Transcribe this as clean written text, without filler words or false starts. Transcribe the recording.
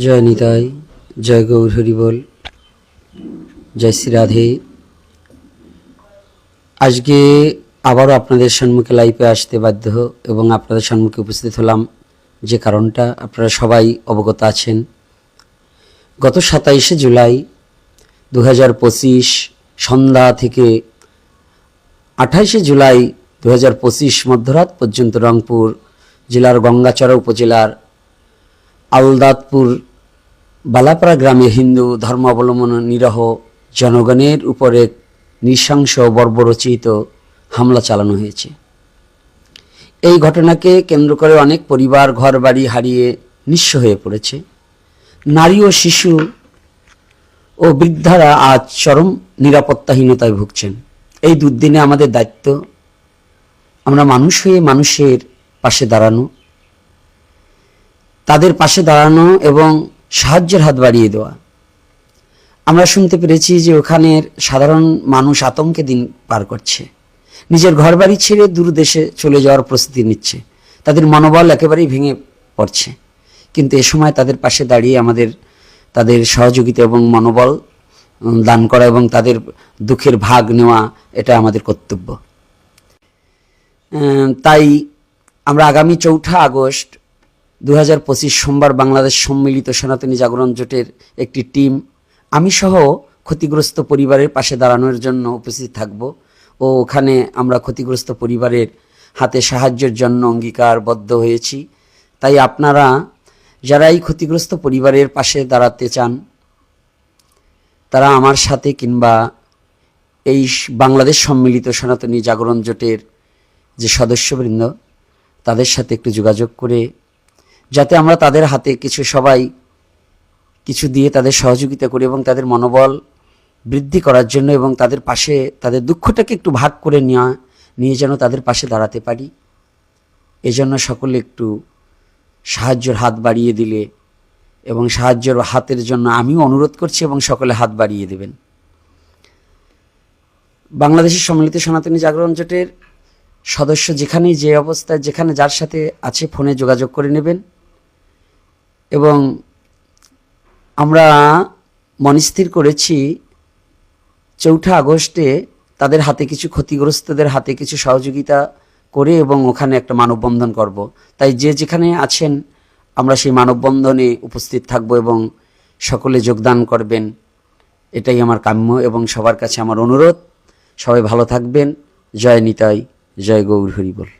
জয় নিতাই, জয় গৌর হরি বল, জয় শ্রী রাধে। আজকে আবারও আপনাদের সম্মুখে লাইভে আসতে বাধ্য এবং আপনাদের সম্মুখে উপস্থিত হলাম যে কারণটা আপনারা সবাই অবগত আছেন। গত 27শে জুলাই 2025 সন্ধ্যা থেকে 28শে জুলাই 2025 মধ্যরাত পর্যন্ত রংপুর জেলার গঙ্গাচড়া উপজেলার আলদাতপুর বালাপাড়া গ্রামে হিন্দু ধর্মাবলম্বন নিরহ জনগণের উপরে নৃশংস বর্বরচিত হামলা চালানো হয়েছে। এই ঘটনাকে কেন্দ্র করে অনেক পরিবার ঘরবাড়ি হারিয়ে নিঃস্ব হয়ে পড়েছে। নারী ও শিশু ও বৃদ্ধারা আজ চরম নিরাপত্তাহীনতায় ভুগছেন। এই দুর্দিনে আমাদের দায়িত্ব আমরা মানুষ হয়ে মানুষের পাশে দাঁড়ানো, তাদের পাশে দাঁড়ানো এবং সাহায্যের হাত বাড়িয়ে দেওয়া। আমরা শুনতে পেরেছি যে ওখানের সাধারণ মানুষ আতঙ্কে দিন পার করছে, নিজের ঘরবাড়ি ছেড়ে দূর দেশে চলে যাওয়ার প্রস্তুতি নিচ্ছে, তাদের মনোবল একেবারেই ভেঙে পড়ছে। কিন্তু এ সময় তাদের পাশে দাঁড়িয়ে আমাদের তাদের সহযোগিতা এবং মনোবল দান করা এবং তাদের দুঃখের ভাগ নেওয়া, এটা আমাদের কর্তব্য। তাই আমরা আগামী 4 আগস্ট 2025 সোমবার বাংলাদেশ সম্মিলিত সনাতনী জাগরণ জোটের একটি টিম আমি সহ ক্ষতিগ্রস্ত পরিবারের পাশে দাঁড়ানোর জন্য উপস্থিত থাকব ও ওখানে আমরা ক্ষতিগ্রস্ত পরিবারের হাতে সাহায্যের জন্য অঙ্গীকারবদ্ধ হয়েছি। তাই আপনারা যারা এই ক্ষতিগ্রস্ত পরিবারের পাশে দাঁড়াতে চান তারা আমার সাথে কিংবা এই বাংলাদেশ সম্মিলিত সনাতনী জাগরণ জোটের যে সদস্যবৃন্দ তাদের সাথে একটু যোগাযোগ করে যাতে আমরা তাদের হাতে সবাই কিছু দিয়ে তাদের সহযোগিতা করি এবং তাদের মনোবল বৃদ্ধি করার জন্য এবং তাদের পাশে তাদের দুঃখটাকে একটু ভাগ করে নিয়ে যেন তাদের পাশে দাঁড়াতে পারি, এজন্য সকলে একটু সাহায্যের হাত বাড়িয়ে দিলে এবং সাহায্যের হাতের জন্য আমিও অনুরোধ করছি এবং সকলে হাত বাড়িয়ে দেবেন। বাংলাদেশের সম্মিলিত সনাতনী জাগরণ জোটের সদস্য যেখানেই যে অবস্থায় যেখানে যার সাথে আছে ফোনে যোগাযোগ করে নেবেন এবং আমরা মনস্থির করেছি 4 আগস্টে তাদের হাতে কিছু ক্ষতিগ্রস্তদের হাতে কিছু সহযোগিতা করে এবং ওখানে একটা মানববন্ধন করব। তাই যে যেখানে আছেন আমরা সেই মানববন্ধনে উপস্থিত থাকব এবং সকলে যোগদান করবেন, এটাই আমার কাম্য এবং সবার কাছে আমার অনুরোধ। সবাই ভালো থাকবেন। জয় নিতাই, জয় গৌর হরি বল।